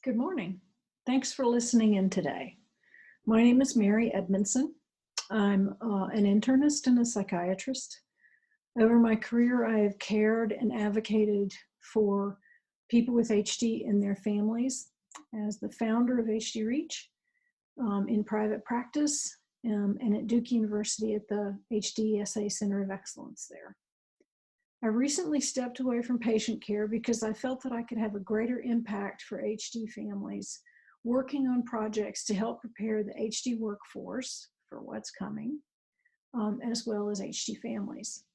Good morning. Thanks for listening in today. My name is Mary Edmondson. I'm an internist and a psychiatrist. Over my career, I have cared and advocated for people with HD and their families as the founder of HD Reach in private practice and at Duke University at the HDSA Center of Excellence there. I recently stepped away from patient care because I felt that I could have a greater impact for HD families working on projects to help prepare the HD workforce for what's coming, as well as HD families.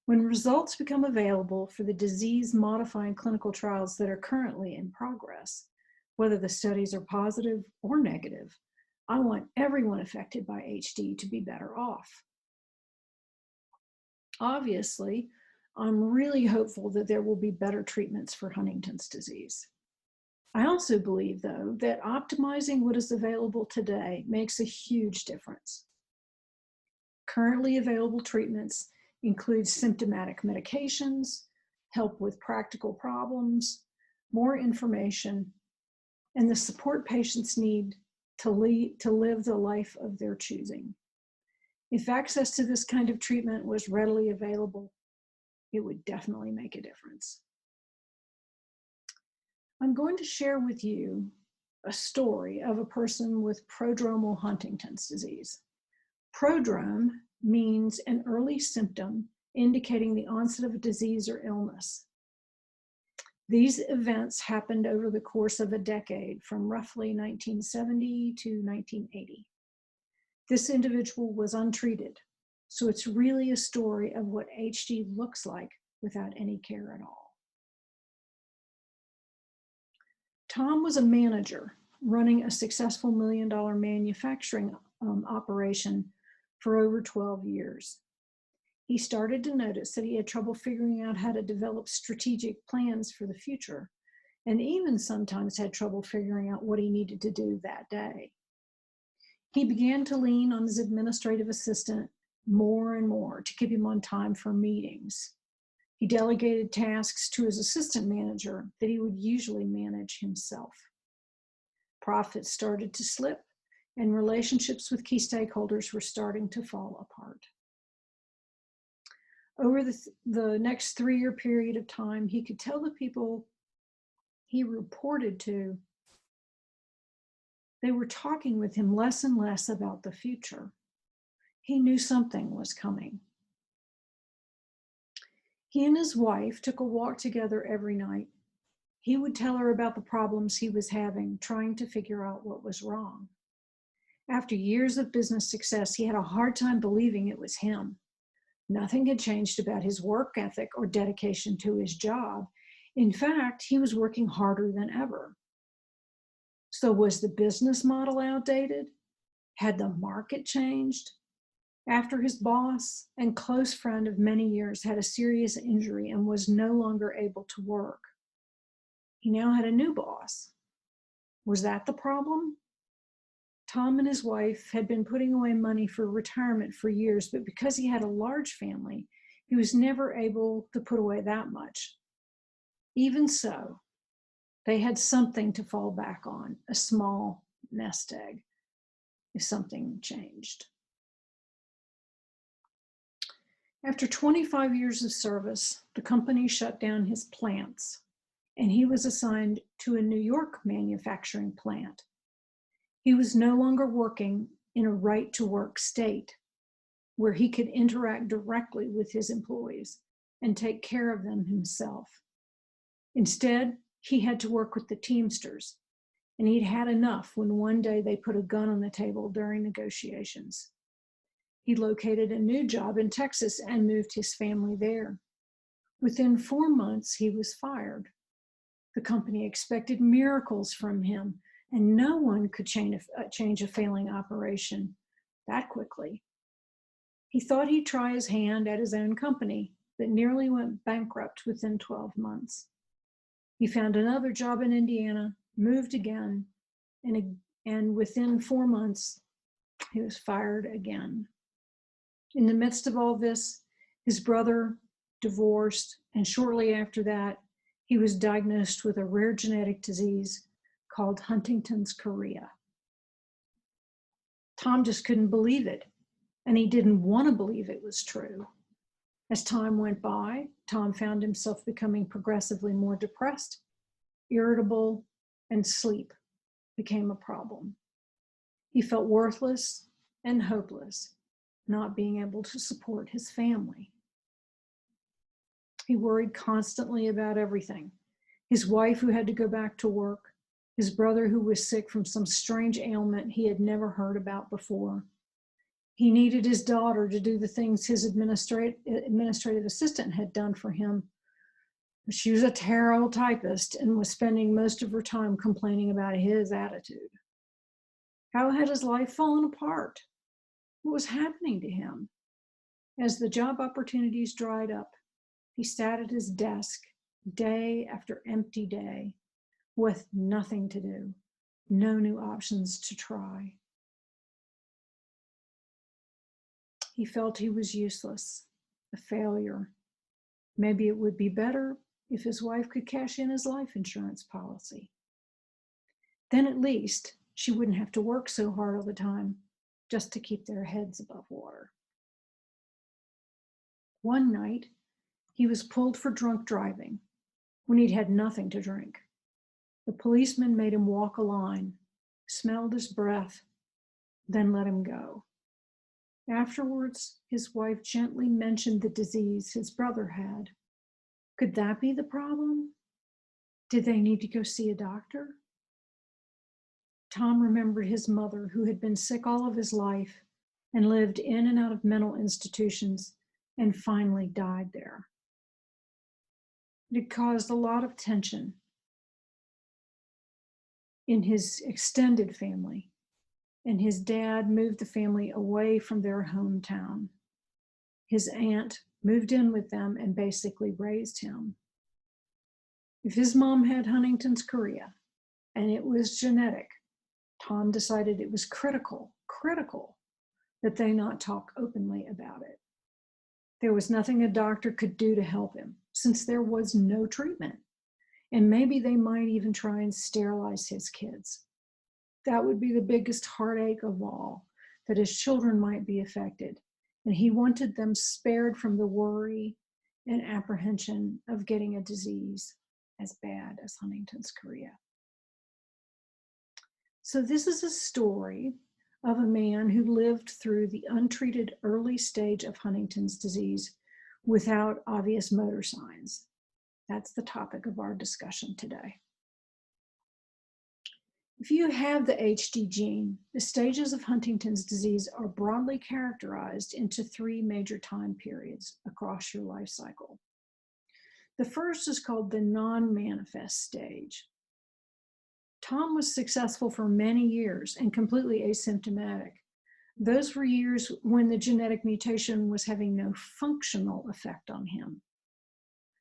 When results become available for the disease-modifying clinical trials that are currently in progress, whether the studies are positive or negative, I want everyone affected by HD to be better off. Obviously, I'm really hopeful that there will be better treatments for Huntington's disease. I also believe, though, that optimizing what is available today makes a huge difference. Currently available treatments include symptomatic medications, help with practical problems, more information, and the support patients need to live the life of their choosing. If access to this kind of treatment was readily available, it would definitely make a difference. I'm going to share with you a story of a person with prodromal Huntington's disease. Prodrome means an early symptom indicating the onset of a disease or illness. These events happened over the course of a decade from roughly 1970 to 1980. This individual was untreated, so it's really a story of what HD looks like without any care at all. Tom was a manager running a successful $1 million manufacturing operation for over 12 years. He started to notice that he had trouble figuring out how to develop strategic plans for the future, and even sometimes had trouble figuring out what he needed to do that day. He began to lean on his administrative assistant more and more to keep him on time for meetings. He delegated tasks to his assistant manager that he would usually manage himself. Profits started to slip, and relationships with key stakeholders were starting to fall apart. Over the next 3-year period of time, he could tell the people he reported to they were talking with him less and less about the future. He knew something was coming. He and his wife took a walk together every night. He would tell her about the problems he was having, trying to figure out what was wrong. After years of business success, he had a hard time believing it was him. Nothing had changed about his work ethic or dedication to his job. In fact, he was working harder than ever. So was the business model outdated? Had the market changed? After his boss and close friend of many years had a serious injury and was no longer able to work, he now had a new boss. Was that the problem? Tom and his wife had been putting away money for retirement for years, but because he had a large family, he was never able to put away that much. Even so, they had something to fall back on, a small nest egg, if something changed. After 25 years of service, the company shut down his plants, and he was assigned to a New York manufacturing plant. He was no longer working in a right-to-work state where he could interact directly with his employees and take care of them himself. Instead, he had to work with the Teamsters, and he'd had enough when one day they put a gun on the table during negotiations. He located a new job in Texas and moved his family there. Within 4 months, he was fired. The company expected miracles from him, and no one could change a failing operation that quickly. He thought he'd try his hand at his own company, but nearly went bankrupt within 12 months. He found another job in Indiana, moved again, and within 4 months, he was fired again. In the midst of all this, his brother divorced, and shortly after that, he was diagnosed with a rare genetic disease called Huntington's chorea. Tom just couldn't believe it, and he didn't want to believe it was true. As time went by, Tom found himself becoming progressively more depressed, irritable, and sleep became a problem. He felt worthless and hopeless, not being able to support his family. He worried constantly about everything. His wife, who had to go back to work, his brother, who was sick from some strange ailment he had never heard about before. He needed his daughter to do the things his administrative assistant had done for him. She was a terrible typist and was spending most of her time complaining about his attitude. How had his life fallen apart? What was happening to him? As the job opportunities dried up, he sat at his desk day after empty day with nothing to do, no new options to try. He felt he was useless, a failure. Maybe it would be better if his wife could cash in his life insurance policy. Then at least she wouldn't have to work so hard all the time just to keep their heads above water. One night, he was pulled for drunk driving when he'd had nothing to drink. The policeman made him walk a line, smelled his breath, then let him go. Afterwards, his wife gently mentioned the disease his brother had. Could that be the problem? Did they need to go see a doctor? Tom remembered his mother, who had been sick all of his life and lived in and out of mental institutions and finally died there. It had caused a lot of tension in his extended family, and his dad moved the family away from their hometown. His aunt moved in with them and basically raised him. If his mom had Huntington's chorea, and it was genetic, Tom decided it was critical that they not talk openly about it. There was nothing a doctor could do to help him, since there was no treatment. And maybe they might even try and sterilize his kids. That would be the biggest heartache of all, that his children might be affected. And he wanted them spared from the worry and apprehension of getting a disease as bad as Huntington's chorea. So this is a story of a man who lived through the untreated early stage of Huntington's disease without obvious motor signs. That's the topic of our discussion today. If you have the HD gene, the stages of Huntington's disease are broadly characterized into three major time periods across your life cycle. The first is called the non-manifest stage. Tom was successful for many years and completely asymptomatic. Those were years when the genetic mutation was having no functional effect on him.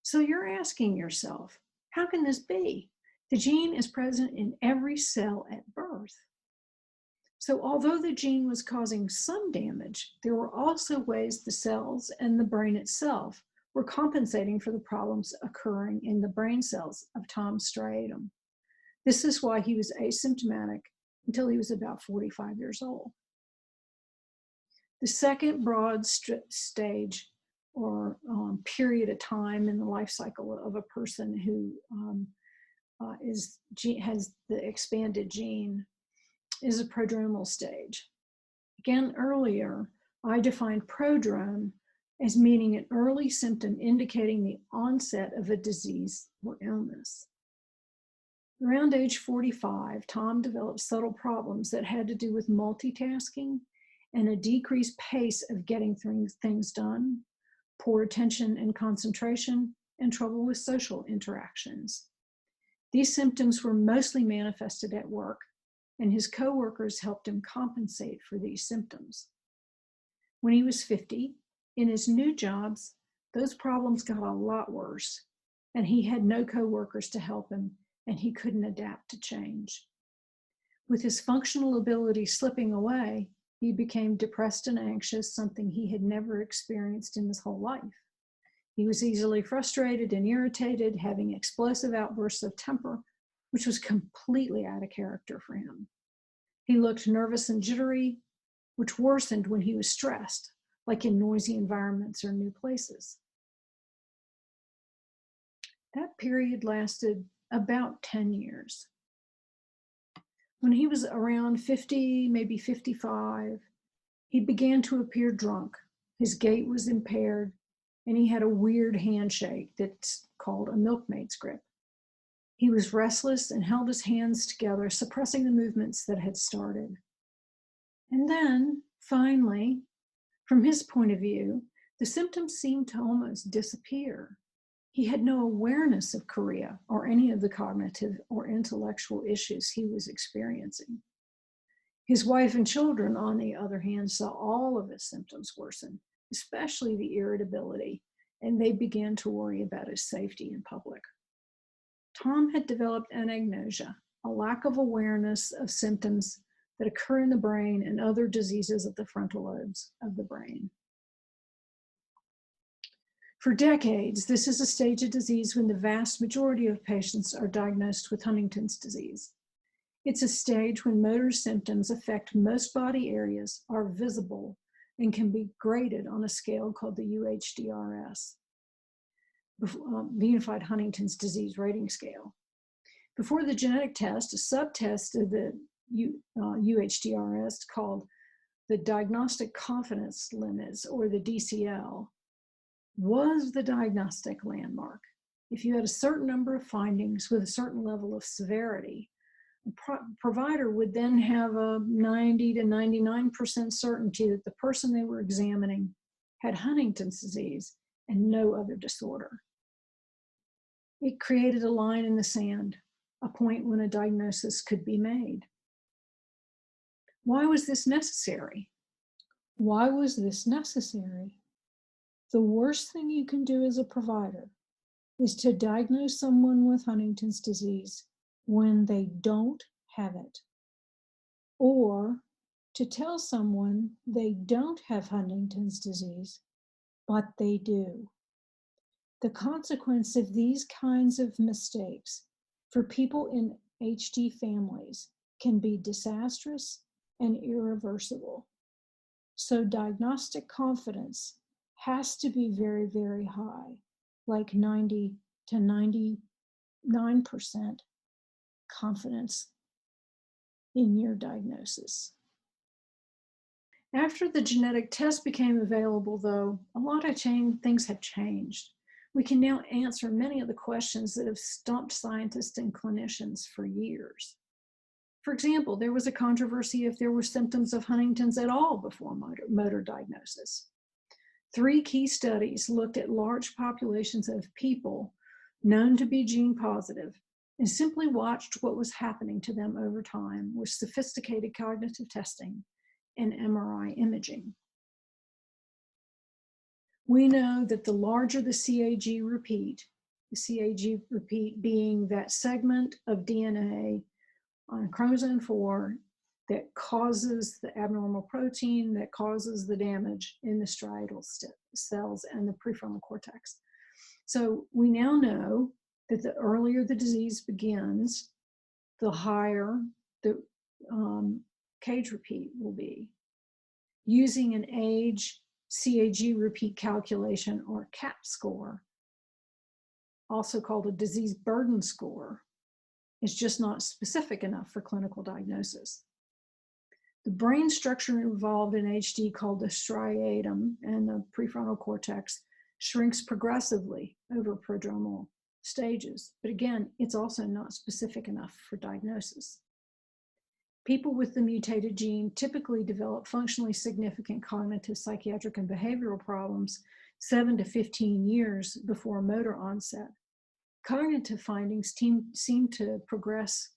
So you're asking yourself, how can this be? The gene is present in every cell at birth. So although the gene was causing some damage, there were also ways the cells and the brain itself were compensating for the problems occurring in the brain cells of Tom striatum. This is why he was asymptomatic until he was about 45 years old. The second broad stage or period of time in the life cycle of a person who has the expanded gene is a prodromal stage. Again, earlier, I defined prodrome as meaning an early symptom indicating the onset of a disease or illness. Around age 45, Tom developed subtle problems that had to do with multitasking and a decreased pace of getting things done, poor attention and concentration, and trouble with social interactions. These symptoms were mostly manifested at work, and his coworkers helped him compensate for these symptoms. When he was 50, in his new jobs, those problems got a lot worse, and he had no coworkers to help him, and he couldn't adapt to change. With his functional ability slipping away, he became depressed and anxious, something he had never experienced in his whole life. He was easily frustrated and irritated, having explosive outbursts of temper which was completely out of character for him. He looked nervous and jittery, which worsened when he was stressed, like in noisy environments or new places. That period lasted about 10 years. When he was around 50, maybe 55, he began to appear drunk. His gait was impaired, and he had a weird handshake that's called a milkmaid's grip. He was restless and held his hands together, suppressing the movements that had started. And then, finally, from his point of view, the symptoms seemed to almost disappear. He had no awareness of chorea or any of the cognitive or intellectual issues he was experiencing. His wife and children, on the other hand, saw all of his symptoms worsen, especially the irritability, and they began to worry about his safety in public. Tom had developed anagnosia, a lack of awareness of symptoms that occur in the brain and other diseases of the frontal lobes of the brain. For decades, this is a stage of disease when the vast majority of patients are diagnosed with Huntington's disease. It's a stage when motor symptoms affect most body areas, are visible, and can be graded on a scale called the UHDRS, the Unified Huntington's Disease Rating Scale. Before the genetic test, a subtest of the UHDRS called the Diagnostic Confidence Limits, or the DCL, was the diagnostic landmark. If you had a certain number of findings with a certain level of severity, a provider would then have a 90 to 99% certainty that the person they were examining had Huntington's disease and no other disorder. It created a line in the sand, a point when a diagnosis could be made. Why was this necessary? Why was this necessary? The worst thing you can do as a provider is to diagnose someone with Huntington's disease when they don't have it, or to tell someone they don't have Huntington's disease, but they do. The consequence of these kinds of mistakes for people in HD families can be disastrous and irreversible. So diagnostic confidence has to be very, very high, like 90 to 99% confidence in your diagnosis. After the genetic test became available, though, a lot of things have changed. We can now answer many of the questions that have stumped scientists and clinicians for years. For example, there was a controversy if there were symptoms of Huntington's at all before motor diagnosis. 3 key studies looked at large populations of people known to be gene positive and simply watched what was happening to them over time with sophisticated cognitive testing and MRI imaging. We know that the larger the CAG repeat being that segment of DNA on chromosome 4 that causes the abnormal protein that causes the damage in the striatal cells and the prefrontal cortex. So we now know that the earlier the disease begins, the higher the CAG repeat will be. Using an age CAG repeat calculation, or CAP score, also called a disease burden score, is just not specific enough for clinical diagnosis. The brain structure involved in HD, called the striatum and the prefrontal cortex, shrinks progressively over prodromal stages. But again, it's also not specific enough for diagnosis. People with the mutated gene typically develop functionally significant cognitive, psychiatric, and behavioral problems 7 to 15 years before motor onset. Cognitive findings seem to progress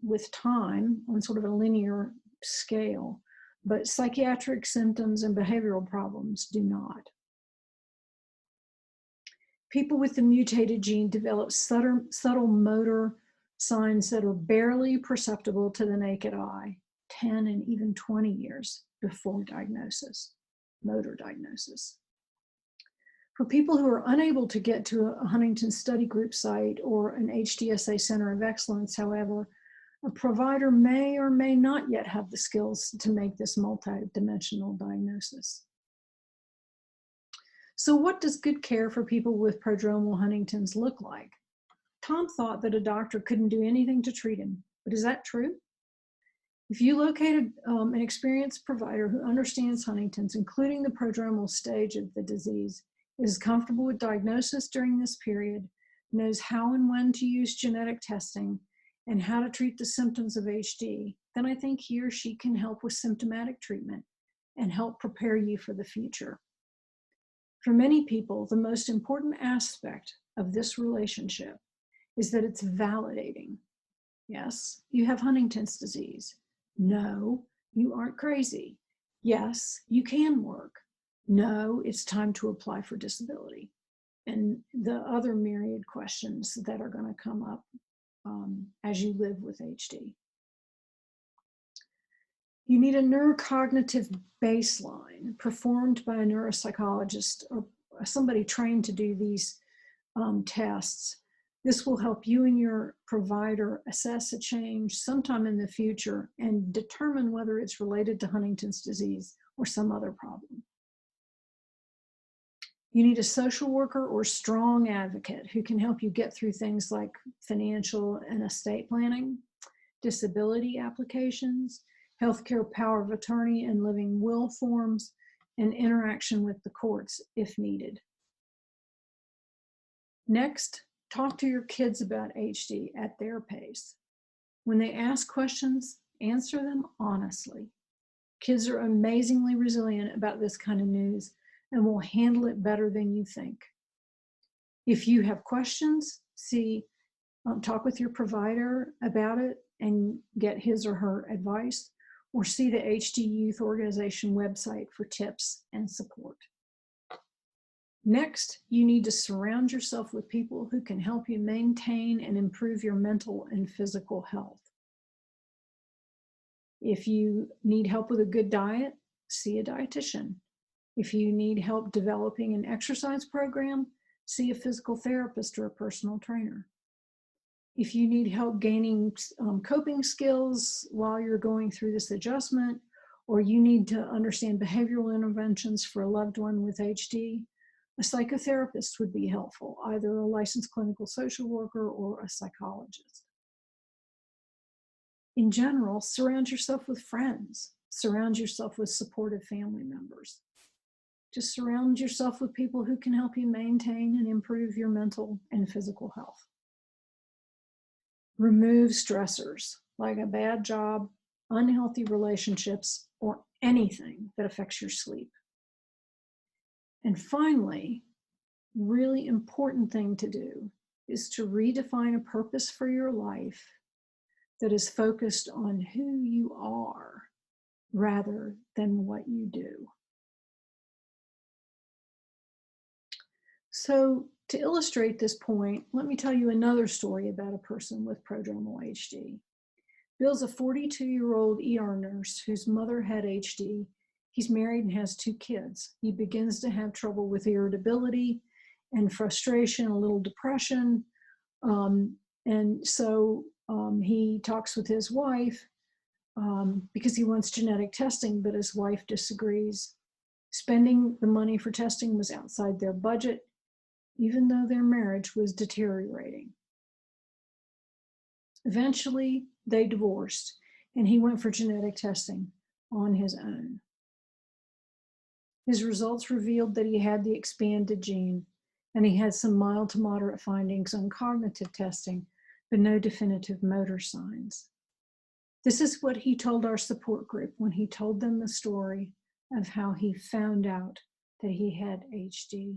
with time on sort of a linear scale, but psychiatric symptoms and behavioral problems do not. People with the mutated gene develop subtle motor signs that are barely perceptible to the naked eye 10 and even 20 years before diagnosis, motor diagnosis. For people who are unable to get to a Huntington Study Group site or an HDSA Center of Excellence, however, a provider may or may not yet have the skills to make this multidimensional diagnosis. So what does good care for people with prodromal Huntington's look like? Tom thought that a doctor couldn't do anything to treat him, but is that true? If you locate an experienced provider who understands Huntington's, including the prodromal stage of the disease, is comfortable with diagnosis during this period, knows how and when to use genetic testing, and how to treat the symptoms of HD, then I think he or she can help with symptomatic treatment and help prepare you for the future. For many people, the most important aspect of this relationship is that it's validating. Yes, you have Huntington's disease. No, you aren't crazy. Yes, you can work. No, it's time to apply for disability. And the other myriad questions that are going to come up as you live with HD. You need a neurocognitive baseline performed by a neuropsychologist or somebody trained to do these tests. This will help you and your provider assess a change sometime in the future and determine whether it's related to Huntington's disease or some other problem. You need a social worker or strong advocate who can help you get through things like financial and estate planning, disability applications, healthcare power of attorney and living will forms, and interaction with the courts if needed. Next, talk to your kids about HD at their pace. When they ask questions, answer them honestly. Kids are amazingly resilient about this kind of news and will handle it better than you think. If you have questions, talk with your provider about it and get his or her advice, or see the HD Youth Organization website for tips and support. Next, you need to surround yourself with people who can help you maintain and improve your mental and physical health. If you need help with a good diet, see a dietitian. If you need help developing an exercise program, see a physical therapist or a personal trainer. If you need help gaining coping skills while you're going through this adjustment, or you need to understand behavioral interventions for a loved one with HD, a psychotherapist would be helpful, either a licensed clinical social worker or a psychologist. In general, surround yourself with friends. Surround yourself with supportive family members. Just surround yourself with people who can help you maintain and improve your mental and physical health. Remove stressors like a bad job, unhealthy relationships, or anything that affects your sleep. And finally, really important thing to do is to redefine a purpose for your life that is focused on who you are rather than what you do. So to illustrate this point, let me tell you another story about a person with prodromal HD. Bill's a 42-year-old ER nurse whose mother had HD. He's married and has 2 kids. He begins to have trouble with irritability and frustration, a little depression. And so he talks with his wife because he wants genetic testing, but his wife disagrees. Spending the money for testing was outside their budget, even though their marriage was deteriorating. Eventually, they divorced, and he went for genetic testing on his own. His results revealed that he had the expanded gene, and he had some mild to moderate findings on cognitive testing, but no definitive motor signs. This is what he told our support group when he told them the story of how he found out that he had HD.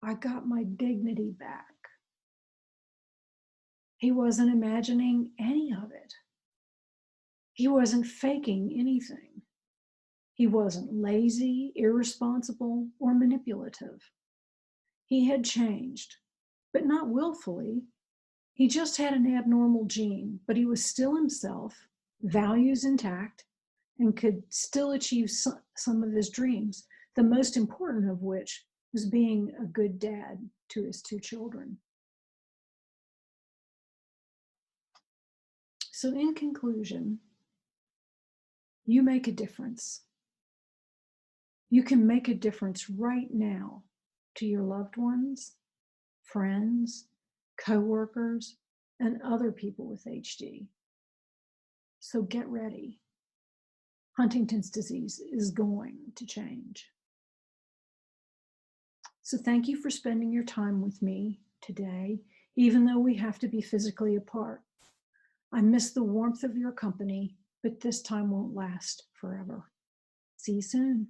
I got my dignity back. He wasn't imagining any of it. He wasn't faking anything. He wasn't lazy, irresponsible, or manipulative. He had changed, but not willfully. He just had an abnormal gene, but he was still himself, values intact, and could still achieve some of his dreams. the most important of which was being a good dad to his 2 children. So, in conclusion, you make a difference. You can make a difference right now to your loved ones, friends, coworkers, and other people with HD. So get ready. Huntington's disease is going to change. So thank you for spending your time with me today, even though we have to be physically apart. I miss the warmth of your company, but this time won't last forever. See you soon.